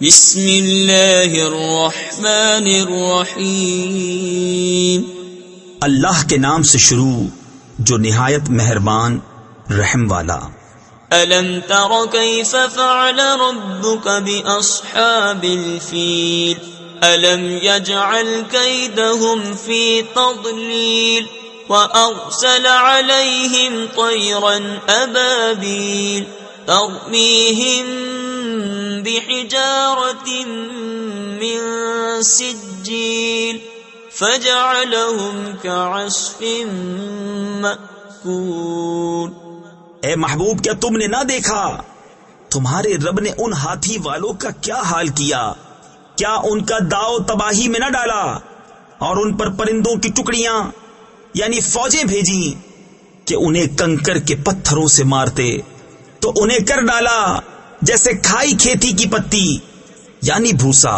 بسم اللہ الرحمن الرحیم. اللہ کے نام سے شروع جو نہایت مہربان رحم والا. الم تر کیف فعل ربک باصحاب الفیل الم یجعل کیدہم فی تضلیل وارسل علیہم طیرا ابابیل ترمیہم بحجارة من سجیل فجعلهم كعصف مأکول. اے محبوب کیا تم نے نہ دیکھا تمہارے رب نے ان ہاتھی والوں کا کیا حال کیا؟ کیا ان کا داؤ تباہی میں نہ ڈالا اور ان پر پرندوں کی ٹکڑیاں یعنی فوجیں بھیجی کہ انہیں کنکر کے پتھروں سے مارتے تو انہیں کر ڈالا جیسے کھائی کھیتی کی پتی یعنی بھوسا.